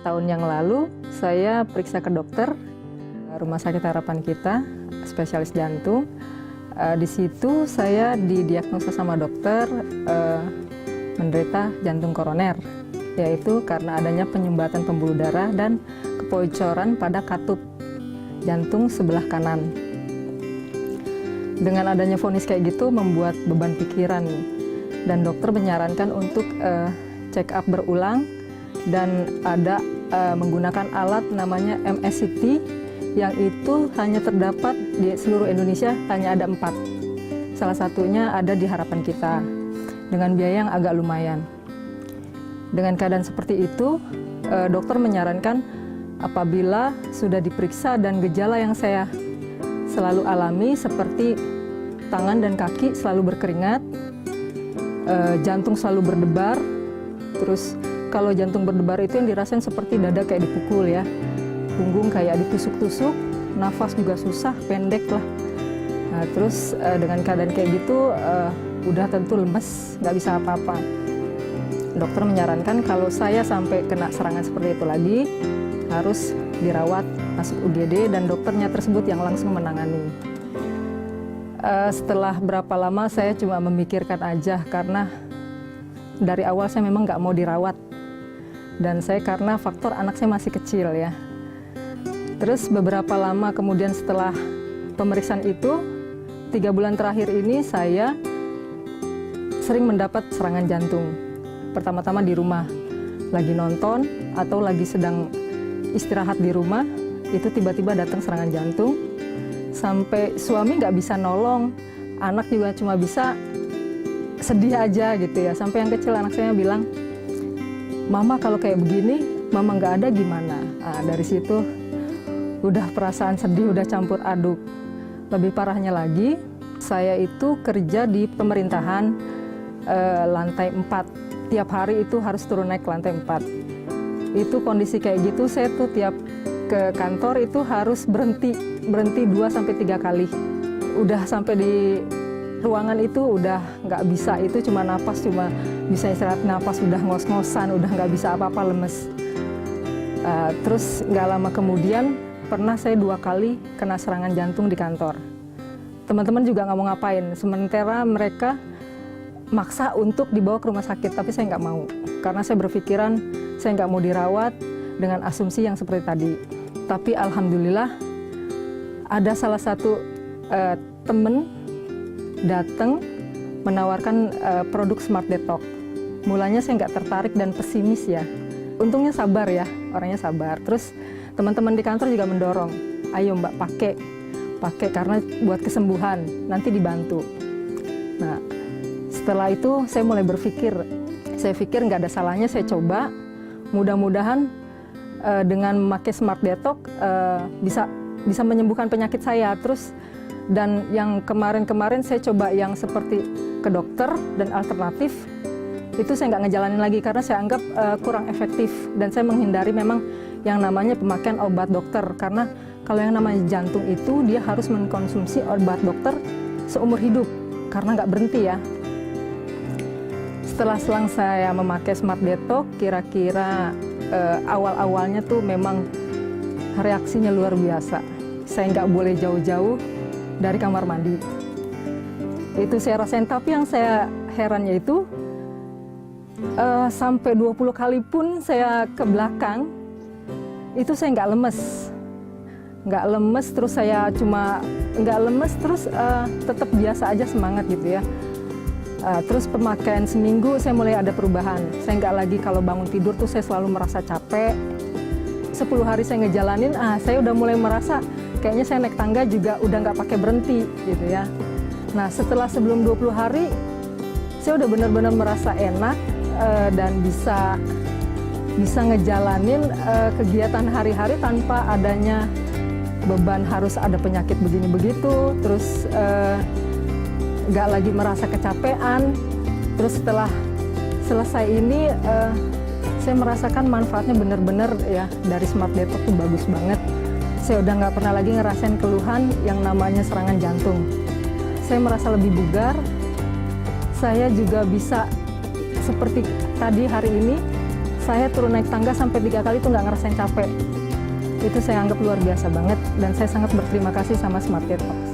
tahun yang lalu saya periksa ke dokter Rumah Sakit Harapan Kita, spesialis jantung. Di situ saya didiagnosa sama dokter menderita jantung koroner, yaitu karena adanya penyumbatan pembuluh darah dan kebocoran pada katup jantung sebelah kanan. Dengan adanya vonis kayak gitu membuat beban pikiran, dan dokter menyarankan untuk check up berulang dan ada menggunakan alat namanya MSCT yang itu hanya terdapat di seluruh Indonesia, hanya ada 4. Salah satunya ada di Harapan Kita dengan biaya yang agak lumayan. Dengan keadaan seperti itu, dokter menyarankan apabila sudah diperiksa dan gejala yang saya selalu alami seperti tangan dan kaki selalu berkeringat, jantung selalu berdebar, terus kalau jantung berdebar itu yang dirasain seperti dada kayak dipukul ya, punggung kayak ditusuk-tusuk, nafas juga susah, pendek lah. Nah, terus dengan keadaan kayak gitu udah tentu lemes, nggak bisa apa-apa. Dokter menyarankan kalau saya sampai kena serangan seperti itu lagi, harus dirawat, masuk UGD, dan dokternya tersebut yang langsung menangani. Setelah berapa lama saya cuma memikirkan aja, karena dari awal saya memang nggak mau dirawat. Dan saya karena faktor anak saya masih kecil ya. Terus beberapa lama kemudian setelah pemeriksaan itu, 3 bulan terakhir ini saya sering mendapat serangan jantung. Pertama-tama di rumah, lagi nonton atau lagi sedang istirahat di rumah, itu tiba-tiba datang serangan jantung. Sampai suami nggak bisa nolong, anak juga cuma bisa sedih aja gitu ya. Sampai yang kecil anak saya bilang, "Mama kalau kayak begini, Mama nggak ada gimana?" Nah, dari situ udah perasaan sedih, udah campur aduk. Lebih parahnya lagi, saya itu kerja di pemerintahan lantai 4. Tiap hari itu harus turun naik ke lantai 4. Itu kondisi kayak gitu, saya tuh tiap ke kantor itu harus berhenti 2-3 kali. Udah sampai di ruangan itu udah nggak bisa, itu cuma napas, cuma bisa istirahat napas, udah ngos-ngosan, udah nggak bisa apa-apa, lemes. Terus nggak lama kemudian pernah saya 2 kali kena serangan jantung di kantor. Teman-teman juga nggak mau ngapain, sementara mereka maksa untuk dibawa ke rumah sakit, tapi saya nggak mau. Karena saya berpikiran saya nggak mau dirawat dengan asumsi yang seperti tadi. Tapi alhamdulillah ada salah satu temen datang menawarkan produk Smart Detox. Mulanya saya nggak tertarik dan pesimis ya. Untungnya sabar ya, orangnya sabar. Terus teman-teman di kantor juga mendorong, "Ayo Mbak, pakai karena buat kesembuhan, nanti dibantu." Nah, setelah itu saya mulai berpikir, saya pikir nggak ada salahnya saya coba. Mudah-mudahan dengan memakai Smart Detox bisa menyembuhkan penyakit saya. Terus dan yang kemarin-kemarin saya coba yang seperti ke dokter dan alternatif, itu saya nggak ngejalanin lagi karena saya anggap kurang efektif, dan saya menghindari memang yang namanya pemakaian obat dokter, karena kalau yang namanya jantung itu dia harus mengkonsumsi obat dokter seumur hidup karena nggak berhenti ya. Setelah selang saya memakai Smart Detox, kira-kira awal-awalnya tuh memang reaksinya luar biasa. Saya nggak boleh jauh-jauh dari kamar mandi. Itu saya rasain, tapi yang saya herannya itu sampai 20 kali pun saya ke belakang, itu saya nggak lemes, terus saya cuma nggak lemes, terus tetap biasa aja, semangat gitu ya. Terus pemakaian seminggu saya mulai ada perubahan. Saya nggak lagi kalau bangun tidur tuh saya selalu merasa capek. 10 hari saya ngejalanin, saya udah mulai merasa kayaknya saya naik tangga juga udah nggak pakai berhenti gitu ya. Nah, setelah sebelum 20 hari, saya udah benar-benar merasa enak dan bisa ngejalanin kegiatan hari-hari tanpa adanya beban harus ada penyakit begini begitu. Terus nggak lagi merasa kecapean. Terus setelah selesai ini saya merasakan manfaatnya benar-benar ya, dari Smart Detox itu bagus banget. Saya udah nggak pernah lagi ngerasain keluhan yang namanya serangan jantung. Saya merasa lebih bugar. Saya juga bisa seperti tadi hari ini saya turun naik tangga sampai 3 kali itu nggak ngerasain capek. Itu saya anggap luar biasa banget dan saya sangat berterima kasih sama Smart Detox.